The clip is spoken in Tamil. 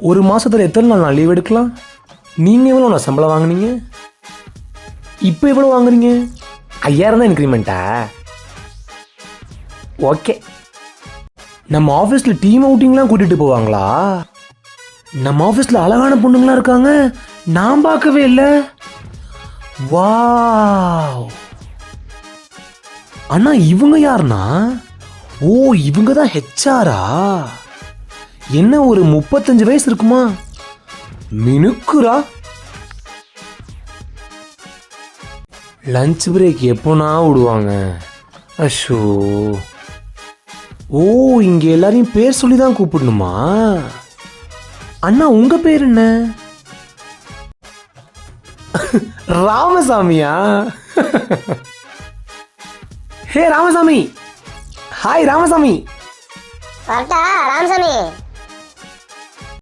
ஒரு மாசத்துல எத்தனை நாள் நான் லீவ் எடுக்கலாம்? நீங்க எவ்வளோ நான் சம்பளம் வாங்குனீங்க? இப்போ எவ்வளோ வாங்குறீங்க? 5000 தான் இன்க்ரிமெண்ட்டா? ஓகே. நம்ம ஆஃபீஸில் டீம் அவுட்டிங்லாம் கூட்டிட்டு போவாங்களா? நம்ம ஆஃபீஸில் அழகான பொண்ணுங்களாம் இருக்காங்க, நான் பார்க்கவே இல்லை. வாவ். அண்ணா இவங்க யாருண்ணா? ஓ, இவங்க தான் ஹெச்ஆரா? என்ன ஒரு 35 வயசு இருக்குமா? மினுக்குரா. லஞ்ச் பிரேக் எப்போனா விடுவாங்க? அஷோ. ஓ, இங்க எல்லாரையும் பேர் சொல்லி தான் கூப்பிடணுமா? அண்ணா உங்க பேர் என்ன? ராமசாமியா? ஹே ராமசாமி. ஹாய் ராமசாமி. வரட்டா ராமசாமி?